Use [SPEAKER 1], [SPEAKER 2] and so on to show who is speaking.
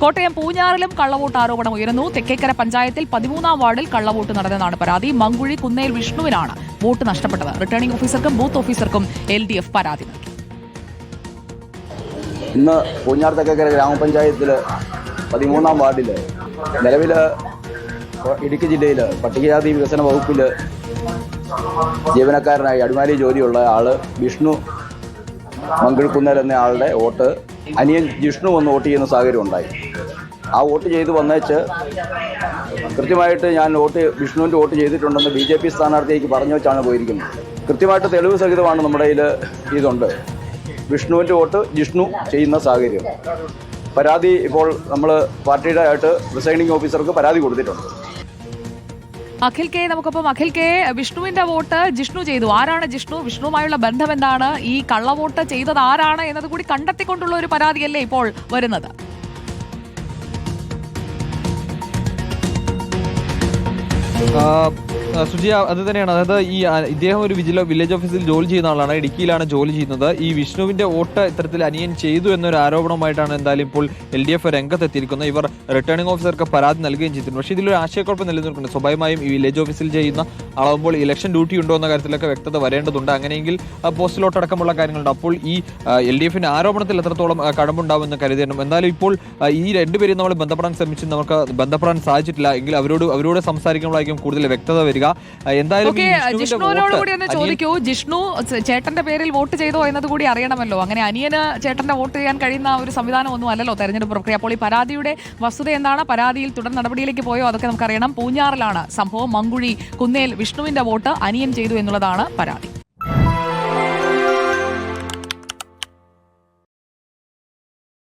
[SPEAKER 1] കോട്ടയം പൂഞ്ഞാറിലും കള്ളവോട്ട് ആരോപണം ഉയരുന്നു. തെക്കേക്കര പഞ്ചായത്തിൽ 13-ാം വാർഡിൽ കള്ളവോട്ട് നടന്നതാണ് പരാതി. മങ്കുഴി കുന്നേൽ വിഷ്ണുവിനാണ് വോട്ട് നഷ്ടപ്പെട്ടത്. റിട്ടേണിംഗ് ഓഫീസർക്കും ബൂത്ത് ഓഫീസർക്കും LDF പരാതി നൽകി.
[SPEAKER 2] ഇന്ന് പൂഞ്ഞാർ തെക്കേക്കര ഗ്രാമപഞ്ചായത്തിൽ 13-ാം വാർഡിൽ നിലവിൽ ഇടുക്കി ജില്ലയിൽ പട്ടികജാതി വികസന വകുപ്പിൽ ജീവനക്കാരനായി അടിമാലി ജോലിയുള്ള ആള് വിഷ്ണു മങ്കിൾക്കുന്നേൽ എന്ന ആളുടെ വോട്ട് അനിയൻ ജിഷ്ണു വന്ന് വോട്ട് ചെയ്യുന്ന സാഹചര്യം ഉണ്ടായി. ആ വോട്ട് ചെയ്ത് വന്നേച്ച് കൃത്യമായിട്ട് ഞാൻ വിഷ്ണുവിൻ്റെ വോട്ട് ചെയ്തിട്ടുണ്ടെന്ന് BJP സ്ഥാനാർത്ഥിയേക്ക് പറഞ്ഞു വെച്ചാണ് പോയിരിക്കുന്നത്. കൃത്യമായിട്ട് തെളിവ് സഹിതമാണ് നമ്മുടെ കയ്യിൽ ഇതുണ്ട്. വിഷ്ണുവിൻ്റെ വോട്ട് ജിഷ്ണു ചെയ്യുന്ന സാഹചര്യം. പരാതി ഇപ്പോൾ നമ്മൾ പാർട്ടിയുടെ ആയിട്ട് റിസൈഡിംഗ് ഓഫീസർക്ക് പരാതി കൊടുത്തിട്ടുണ്ട്.
[SPEAKER 1] അഖിൽ കെ നമുക്കൊപ്പം. അഖിൽ കെ, വിഷ്ണുവിന്റെ വോട്ട് ജിഷ്ണു ചെയ്തു. ആരാണ് ജിഷ്ണു? വിഷ്ണുവുമായുള്ള ബന്ധം എന്താണ്? ഈ കള്ളവോട്ട് ചെയ്തത് ആരാണ് എന്നത് കൂടി കണ്ടെത്തിക്കൊണ്ടുള്ള ഒരു പരാതിയല്ലേ ഇപ്പോൾ വരുന്നത്?
[SPEAKER 3] സുജിയ, അത് തന്നെയാണ്. അതായത് ഇദ്ദേഹം ഒരു വില്ലേജ് ഓഫീസിൽ ജോലി ചെയ്യുന്ന ആളാണ്. ഇടുക്കിയിലാണ് ജോലി ചെയ്യുന്നത്. ഈ വിഷ്ണുവിന്റെ വോട്ട് ഇത്തരത്തിൽ അനിയൻ ചെയ്തു എന്നൊരു ആരോപണമായിട്ടാണ് എന്തായാലും ഇപ്പോൾ LDF രംഗത്തെത്തിയിരിക്കുന്നത്. ഇവർ റിട്ടേണിംഗ് ഓഫീസർക്ക് പരാതി നൽകുകയും ചെയ്തിട്ടുണ്ട്. പക്ഷേ ഇതിലൊരു ആശയക്കുഴപ്പം നിലനിൽക്കുന്നുണ്ട്. സ്വാഭാവികമായും ഈ വില്ലേജ് ഓഫീസിൽ ചെയ്യുന്ന ആളാകുമ്പോൾ ഇലക്ഷൻ ഡ്യൂട്ടി ഉണ്ടോ എന്ന കാര്യത്തിലൊക്കെ വ്യക്തത വരേണ്ടതുണ്ട്. അങ്ങനെയെങ്കിൽ പോസ്റ്റലോട്ടടക്കമുള്ള കാര്യങ്ങളുണ്ട്. അപ്പോൾ ഈ LDFന്റെ ആരോപണത്തിൽ എത്രത്തോളം കടമ്പുണ്ടാവുമെന്ന് കരുതണം. എന്തായാലും ഇപ്പോൾ ഈ രണ്ടുപേരെയും നമ്മൾ ബന്ധപ്പെടാൻ ശ്രമിച്ചു, നമുക്ക് ബന്ധപ്പെടാൻ സാധിച്ചിട്ടില്ല. എങ്കിൽ അവരോട് സംസാരിക്കുമ്പോഴായിരിക്കും കൂടുതൽ വ്യക്തത വരിക. എന്തായാലും
[SPEAKER 1] ജിഷ്ണുവിനോട് കൂടി ഒന്ന് ചോദിക്കൂ. ജിഷ്ണു ചേട്ടന്റെ പേരിൽ വോട്ട് ചെയ്തോ എന്നത് കൂടി അറിയണമല്ലോ. അങ്ങനെ അനിയന് ചേട്ടന്റെ വോട്ട് ചെയ്യാൻ കഴിയുന്ന ഒരു സംവിധാനം ഒന്നും അല്ലല്ലോ തെരഞ്ഞെടുപ്പ് പ്രക്രിയ. അപ്പോൾ ഈ പരാതിയുടെ വസ്തുത എന്താണ്? പരാതിയിൽ തുടർ നടപടിയിലേക്ക് പോയോ? അതൊക്കെ നമുക്കറിയണം. പൂഞ്ഞാറിലാണ് സംഭവം. മങ്കുഴി കുന്നേൽ വിഷ്ണുവിന്റെ വോട്ട് അനിയൻ ചെയ്തു എന്നുള്ളതാണ് പരാതി.